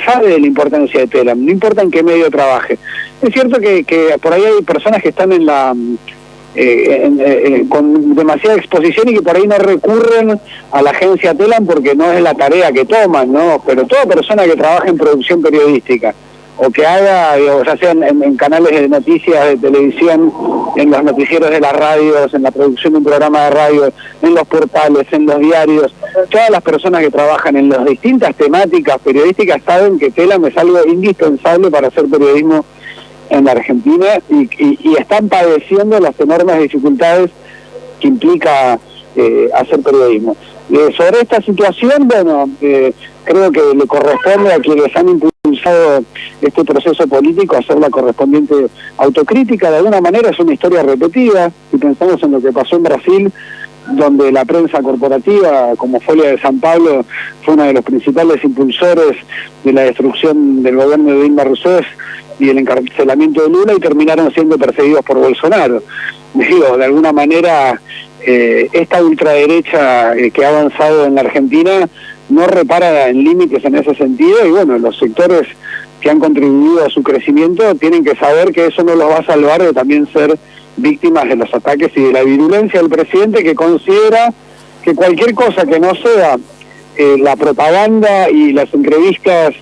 sabe de la importancia de Telam, no importa en qué medio trabaje. Es cierto que por ahí hay personas que están con demasiada exposición y que por ahí no recurren a la agencia Telam porque no es la tarea que toman, ¿no? Pero toda persona que trabaja en producción periodística o que haga, ya sea en canales de noticias, de televisión, en los noticieros de las radios, en la producción de un programa de radio, en los portales, en los diarios, todas las personas que trabajan en las distintas temáticas periodísticas saben que Telam es algo indispensable para hacer periodismo en la Argentina y están padeciendo las enormes dificultades que implica hacer periodismo. Sobre esta situación, bueno, creo que le corresponde a quienes han impulsado este proceso político hacer la correspondiente autocrítica. De alguna manera es una historia repetida, si pensamos en lo que pasó en Brasil, donde la prensa corporativa, como Folha de San Pablo, fue uno de los principales impulsores de la destrucción del gobierno de Dilma Rousseff y el encarcelamiento de Lula, y terminaron siendo perseguidos por Bolsonaro. Digo, de alguna manera, esta ultraderecha que ha avanzado en la Argentina no repara en límites en ese sentido, y bueno, los sectores que han contribuido a su crecimiento tienen que saber que eso no los va a salvar de también ser víctimas de los ataques y de la virulencia del presidente, que considera que cualquier cosa que no sea la propaganda y las entrevistas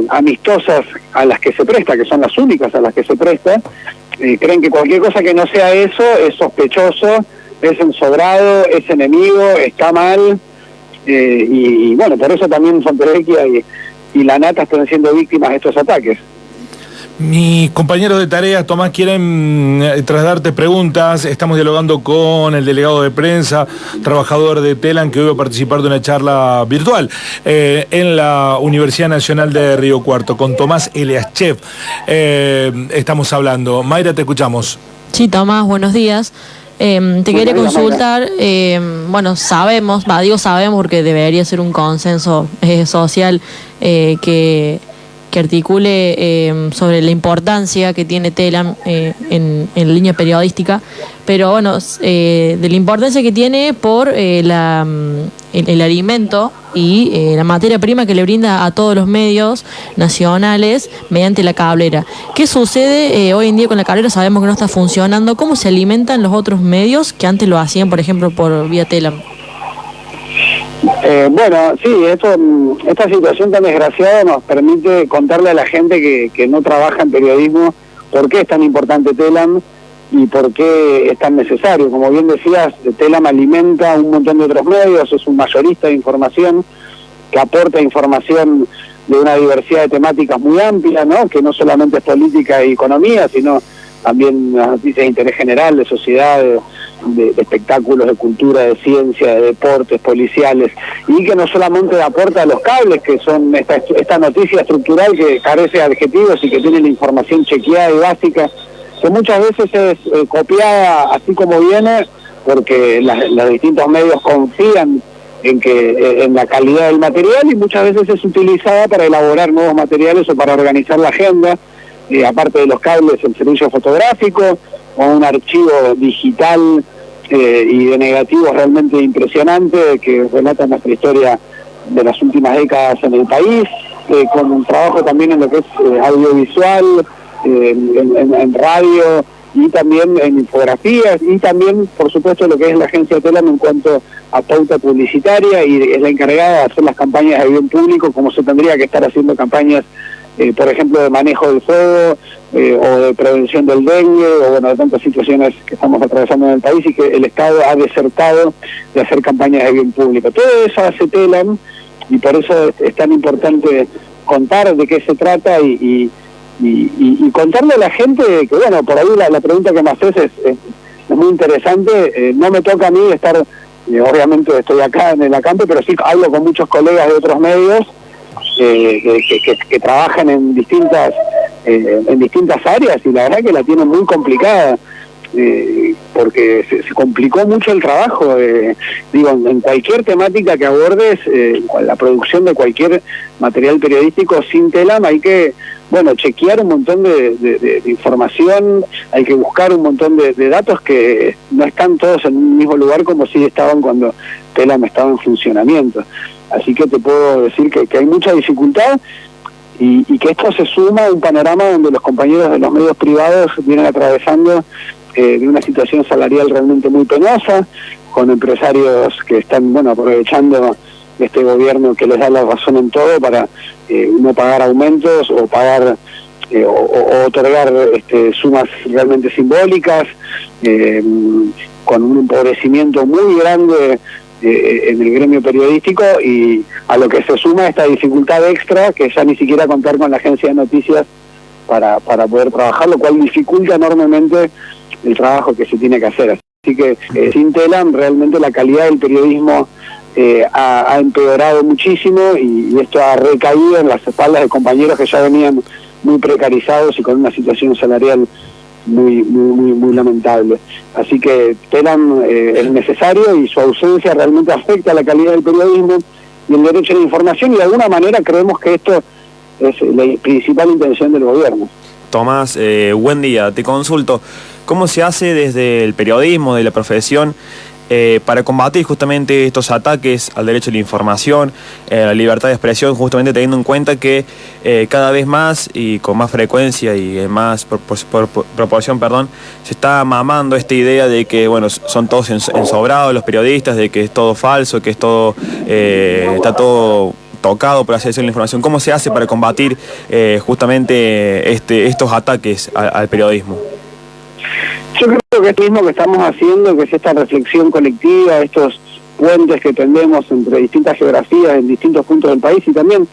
amistosas a las que se presta, que son las únicas a las que se presta, creen que cualquier cosa que no sea eso es sospechoso, es ensobrado, es enemigo, está mal, y bueno, por eso también Fontevecchia y La Nata están siendo víctimas de estos ataques. Mis compañeros de tareas, Tomás, quieren trasladarte preguntas. Estamos dialogando con el delegado de prensa, trabajador de Telam, que hoy va a participar de una charla virtual en la Universidad Nacional de Río Cuarto, con Tomás Eliaschev. Estamos hablando. Mayra, te escuchamos. Sí, Tomás, buenos días. Te quería consultar, bueno, sabemos porque debería ser un consenso social que articule sobre la importancia que tiene Telam en línea periodística, pero bueno, de la importancia que tiene por el alimento y la materia prima que le brinda a todos los medios nacionales mediante la cablera. ¿Qué sucede hoy en día con la cablera? Sabemos que no está funcionando. ¿Cómo se alimentan los otros medios que antes lo hacían, por ejemplo, por vía Telam? Bueno, sí, esta situación tan desgraciada nos permite contarle a la gente que no trabaja en periodismo por qué es tan importante Telam y por qué es tan necesario. Como bien decías, Telam alimenta un montón de otros medios, es un mayorista de información que aporta información de una diversidad de temáticas muy amplia, ¿no? Que no solamente es política y economía, sino también noticias de interés general, de sociedad, de espectáculos, de cultura, de ciencia, de deportes, policiales, y que no solamente aporta a los cables, que son esta noticia estructural que carece de adjetivos y que tiene la información chequeada y básica, que muchas veces es copiada así como viene, porque los distintos medios confían en la calidad del material, y muchas veces es utilizada para elaborar nuevos materiales o para organizar la agenda, aparte de los cables, el servicio fotográfico o un archivo digital y de negativos realmente impresionante que relata nuestra historia de las últimas décadas en el país, con un trabajo también en lo que es audiovisual, en radio y también en infografías, y también por supuesto lo que es la agencia Telam en cuanto a pauta publicitaria, y es la encargada de hacer las campañas de bien público, como se tendría que estar haciendo campañas por ejemplo de manejo del fuego o de prevención del dengue, o bueno, de tantas situaciones que estamos atravesando en el país y que el Estado ha desertado de hacer campañas de bien público. Todo eso hace Telam, y por eso es tan importante contar de qué se trata y contarle a la gente que, bueno, por ahí la pregunta que me haces es muy interesante. No me toca a mí estar, obviamente estoy acá en el acampe, pero sí hablo con muchos colegas de otros medios que trabajan en distintas áreas, y la verdad que la tienen muy complicada, porque se complicó mucho el trabajo. Digo, en cualquier temática que abordes, la producción de cualquier material periodístico sin Telam, hay que, bueno, chequear un montón de información, hay que buscar un montón de datos que no están todos en un mismo lugar como si estaban cuando Telam estaba en funcionamiento. Así que te puedo decir que hay mucha dificultad y que esto se suma a un panorama donde los compañeros de los medios privados vienen atravesando de una situación salarial realmente muy penosa, con empresarios que están, bueno, aprovechando este gobierno que les da la razón en todo para no pagar aumentos o pagar o otorgar sumas realmente simbólicas, con un empobrecimiento muy grande en el gremio periodístico, y a lo que se suma esta dificultad extra que ya ni siquiera contar con la agencia de noticias para poder trabajar, lo cual dificulta enormemente el trabajo que se tiene que hacer. Así que sin Telam realmente la calidad del periodismo ha empeorado muchísimo, y esto ha recaído en las espaldas de compañeros que ya venían muy precarizados y con una situación salarial muy lamentable. Así que Telam es necesario, y su ausencia realmente afecta a la calidad del periodismo y el derecho a la información, y de alguna manera creemos que esto es la principal intención del gobierno. Tomás, buen día, te consulto, ¿cómo se hace desde el periodismo, de la profesión, para combatir justamente estos ataques al derecho a la información, a la libertad de expresión, justamente teniendo en cuenta que cada vez más y con más frecuencia y en más proporción, se está mamando esta idea de que, bueno, son todos ensobrados los periodistas, de que es todo falso, que es todo, está todo tocado por la acceso a la información? ¿Cómo se hace para combatir justamente estos ataques al periodismo? Yo creo que esto mismo que estamos haciendo, que es esta reflexión colectiva, estos puentes que tendemos entre distintas geografías en distintos puntos del país y también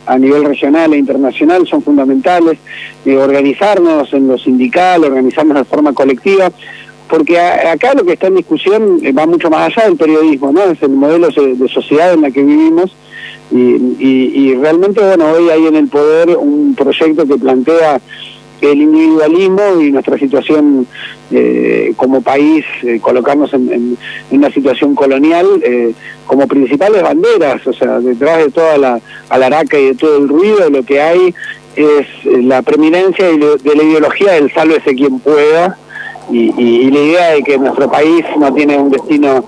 a nivel regional e internacional, son fundamentales. Organizarnos en lo sindical, organizarnos de forma colectiva, porque acá lo que está en discusión va mucho más allá del periodismo, ¿no? Es el modelo de sociedad en la que vivimos, y realmente, bueno, hoy hay en el poder un proyecto que plantea el individualismo y nuestra situación como país, colocarnos en una situación colonial como principales banderas. O sea, detrás de toda la alaraca y de todo el ruido, lo que hay es la preeminencia de la ideología del sálvese quien pueda, y la idea de que nuestro país no tiene un destino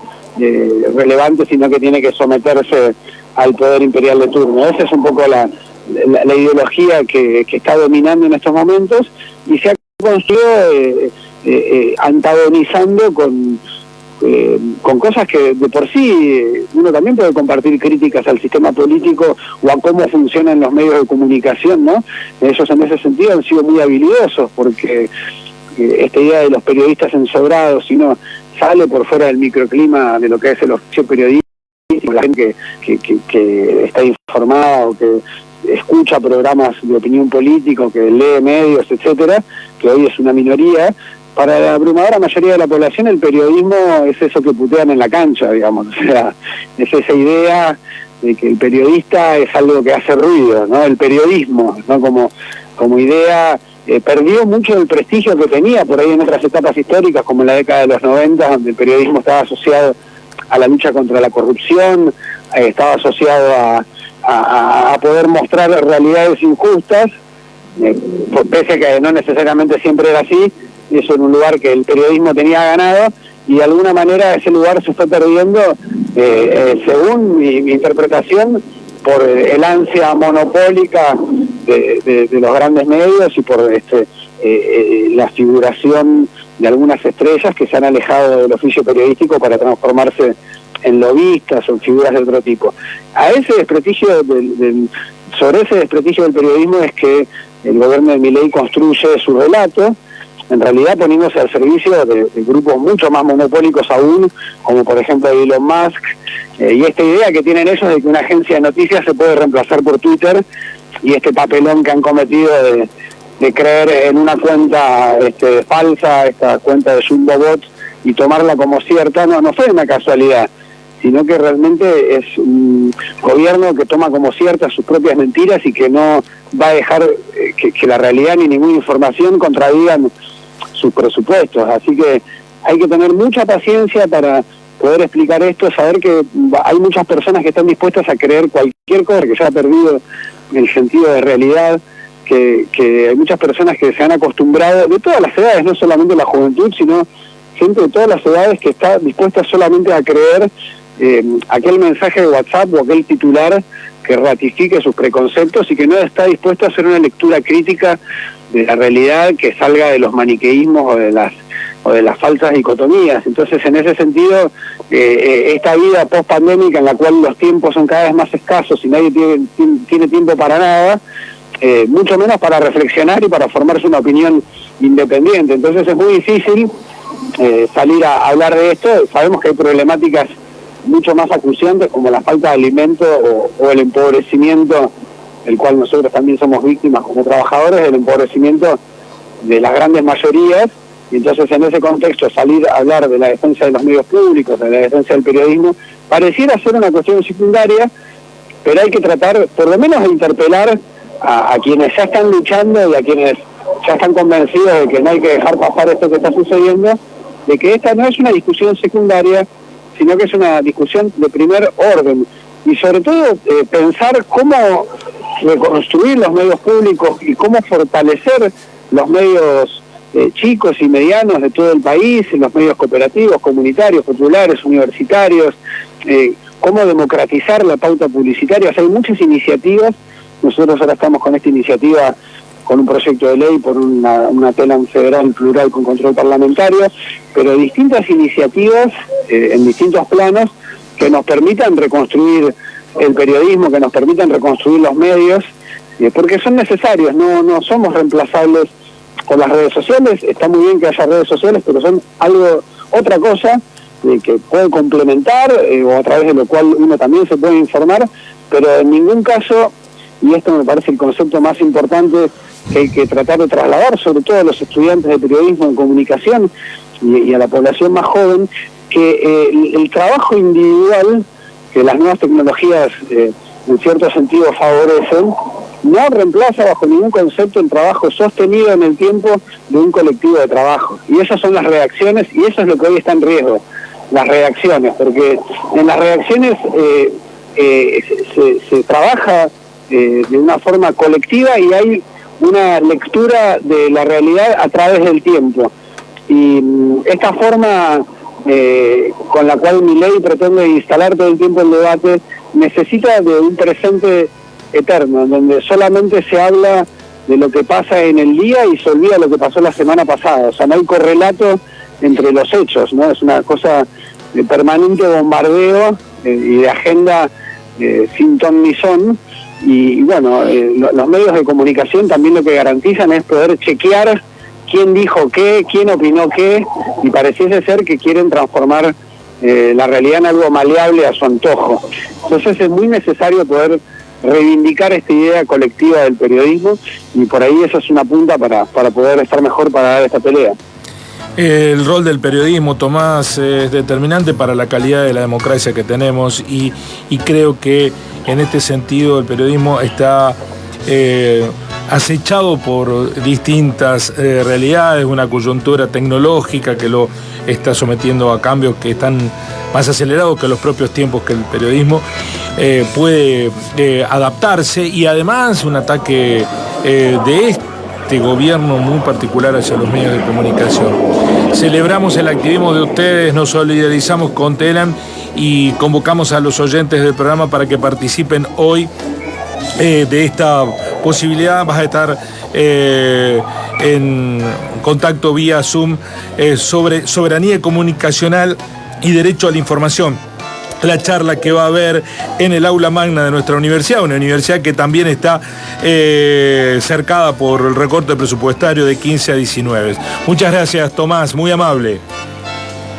relevante, sino que tiene que someterse al poder imperial de turno. Esa es un poco la ideología que está dominando en estos momentos, y se ha construido antagonizando con cosas que de por sí uno también puede compartir críticas al sistema político o a cómo funcionan los medios de comunicación, ¿no? Ellos en ese sentido han sido muy habilidosos, porque esta idea de los periodistas ensobrados, si uno sale por fuera del microclima de lo que es el oficio periodístico, la gente que está informada o que escucha programas de opinión político, que lee medios, etcétera, que hoy es una minoría, para la abrumadora mayoría de la población el periodismo es eso que putean en la cancha, digamos. O sea, es esa idea de que el periodista es algo que hace ruido, ¿no? El periodismo, ¿no? Como idea perdió mucho del prestigio que tenía por ahí en otras etapas históricas, como en la década de los 90, donde el periodismo estaba asociado a la lucha contra la corrupción, estaba asociado a poder mostrar realidades injustas, pese a que no necesariamente siempre era así. Eso en un lugar que el periodismo tenía ganado, y de alguna manera ese lugar se está perdiendo, según mi interpretación, por el ansia monopólica de los grandes medios y por la figuración de algunas estrellas que se han alejado del oficio periodístico para transformarse en lobistas o en figuras de otro tipo. A ese desprestigio sobre ese desprestigio del periodismo es que el gobierno de Milei construye su relato, en realidad poniéndose al servicio de grupos mucho más monopólicos aún, como por ejemplo Elon Musk, y esta idea que tienen ellos de que una agencia de noticias se puede reemplazar por Twitter, y este papelón que han cometido de creer en una cuenta falsa, esta cuenta de Jumbobot, y tomarla como cierta, no fue una casualidad, sino que realmente es un gobierno que toma como ciertas sus propias mentiras y que no va a dejar que la realidad ni ninguna información contradigan sus presupuestos. Así que hay que tener mucha paciencia para poder explicar esto, saber que hay muchas personas que están dispuestas a creer cualquier cosa, que ya ha perdido el sentido de realidad, que hay muchas personas que se han acostumbrado, de todas las edades, no solamente la juventud, sino gente de todas las edades que está dispuesta solamente a creer aquel mensaje de WhatsApp o aquel titular que ratifique sus preconceptos y que no está dispuesto a hacer una lectura crítica de la realidad que salga de los maniqueísmos o de las falsas dicotomías. Entonces, en ese sentido, esta vida post-pandémica en la cual los tiempos son cada vez más escasos y nadie tiene tiempo para nada, mucho menos para reflexionar y para formarse una opinión independiente. Entonces es muy difícil salir a hablar de esto. Sabemos que hay problemáticas mucho más acuciantes como la falta de alimento o el empobrecimiento, el cual nosotros también somos víctimas como trabajadores, del empobrecimiento de las grandes mayorías. Y entonces en ese contexto salir a hablar de la defensa de los medios públicos, de la defensa del periodismo, pareciera ser una cuestión secundaria, pero hay que tratar por lo menos de interpelar a quienes ya están luchando y a quienes ya están convencidos de que no hay que dejar pasar esto que está sucediendo, de que esta no es una discusión secundaria, sino que es una discusión de primer orden. Y sobre todo pensar cómo reconstruir los medios públicos y cómo fortalecer los medios chicos y medianos de todo el país, los medios cooperativos, comunitarios, populares, universitarios, cómo democratizar la pauta publicitaria. O sea, hay muchas iniciativas. Nosotros ahora estamos con esta iniciativa, con un proyecto de ley por una TELAN federal plural con control parlamentario, pero distintas iniciativas en distintos planos que nos permitan reconstruir el periodismo, que nos permitan reconstruir los medios, porque son necesarios, no somos reemplazables por las redes sociales. Está muy bien que haya redes sociales, pero son otra cosa que puede complementar o a través de lo cual uno también se puede informar, pero en ningún caso, y esto me parece el concepto más importante que hay que tratar de trasladar, sobre todo a los estudiantes de periodismo en comunicación y a la población más joven, que el trabajo individual que las nuevas tecnologías en cierto sentido favorecen, no reemplaza bajo ningún concepto el trabajo sostenido en el tiempo de un colectivo de trabajo. Y esas son las reacciones, y eso es lo que hoy está en riesgo, las reacciones, porque en las reacciones se trabaja de una forma colectiva y hay una lectura de la realidad a través del tiempo. Y esta forma con la cual Milei pretende instalar todo el tiempo el debate necesita de un presente eterno, donde solamente se habla de lo que pasa en el día y se olvida lo que pasó la semana pasada. O sea, no hay correlato entre los hechos, ¿no? Es una cosa de permanente bombardeo y de agenda sin ton ni son. Y bueno, los medios de comunicación también lo que garantizan es poder chequear quién dijo qué, quién opinó qué, y pareciese ser que quieren transformar la realidad en algo maleable a su antojo. Entonces es muy necesario poder reivindicar esta idea colectiva del periodismo, y por ahí esa es una punta para poder estar mejor para dar esta pelea. El rol del periodismo, Tomás, es determinante para la calidad de la democracia que tenemos, y creo que en este sentido el periodismo está acechado por distintas realidades, una coyuntura tecnológica que lo está sometiendo a cambios que están más acelerados que los propios tiempos que el periodismo puede adaptarse, y además un ataque de este gobierno muy particular hacia los medios de comunicación. Celebramos el activismo de ustedes, nos solidarizamos con TELAN y convocamos a los oyentes del programa para que participen hoy de esta posibilidad. Vas a estar en contacto vía Zoom sobre soberanía comunicacional y derecho a la información. La charla que va a haber en el aula magna de nuestra universidad, una universidad que también está cercada por el recorte presupuestario de 15 a 19. Muchas gracias, Tomás, muy amable.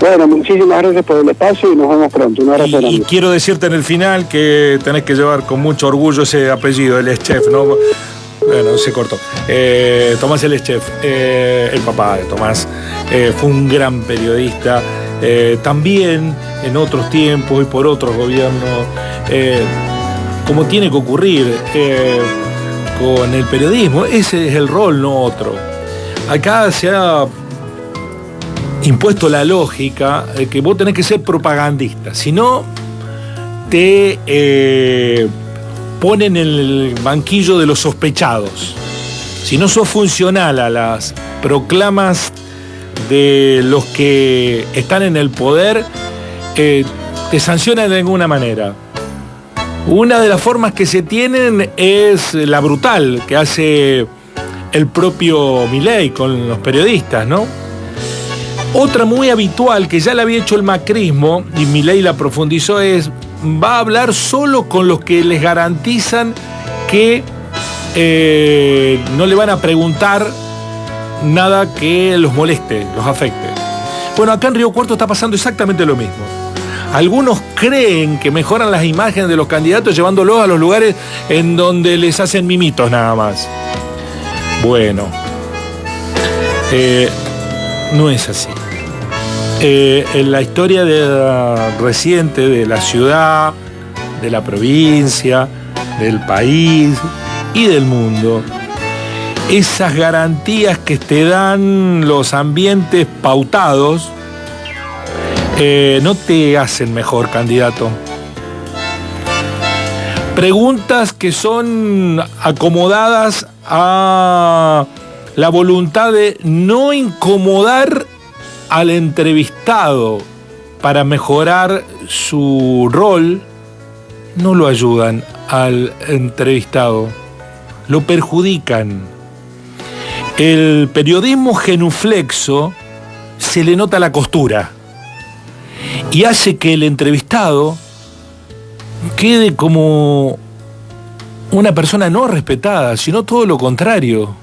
Bueno, muchísimas gracias por el espacio y nos vemos pronto. Un abrazo grande. Y quiero decirte en el final que tenés que llevar con mucho orgullo ese apellido, él es chef, ¿no? Bueno, se cortó. Tomás él es chef, el papá de Tomás fue un gran periodista, también en otros tiempos y por otros gobiernos, como tiene que ocurrir con el periodismo. Ese es el rol, no otro. Acá se ha impuesto la lógica de que vos tenés que ser propagandista, si no te ponen en el banquillo de los sospechados. Si no sos funcional a las proclamas de los que están en el poder, te sancionan de alguna manera. Una de las formas que se tienen es la brutal que hace el propio Milei con los periodistas, ¿no? Otra muy habitual, que ya la había hecho el macrismo, y Milei la profundizó, es: va a hablar solo con los que les garantizan que no le van a preguntar nada que los moleste, los afecte. Bueno, acá en Río Cuarto está pasando exactamente lo mismo. Algunos creen que mejoran las imágenes de los candidatos llevándolos a los lugares en donde les hacen mimitos nada más. Bueno, no es así. En la historia reciente de la ciudad, de la provincia, del país y del mundo, esas garantías que te dan los ambientes pautados no te hacen mejor candidato. Preguntas que son acomodadas a la voluntad de no incomodar al entrevistado para mejorar su rol, no lo ayudan al entrevistado, lo perjudican. El periodismo genuflexo se le nota la costura y hace que el entrevistado quede como una persona no respetada, sino todo lo contrario,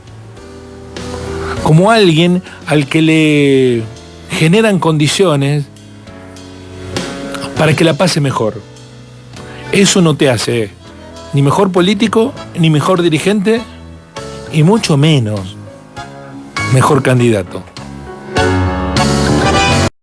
como alguien al que le generan condiciones para que la pase mejor. Eso no te hace ni mejor político, ni mejor dirigente, y mucho menos mejor candidato.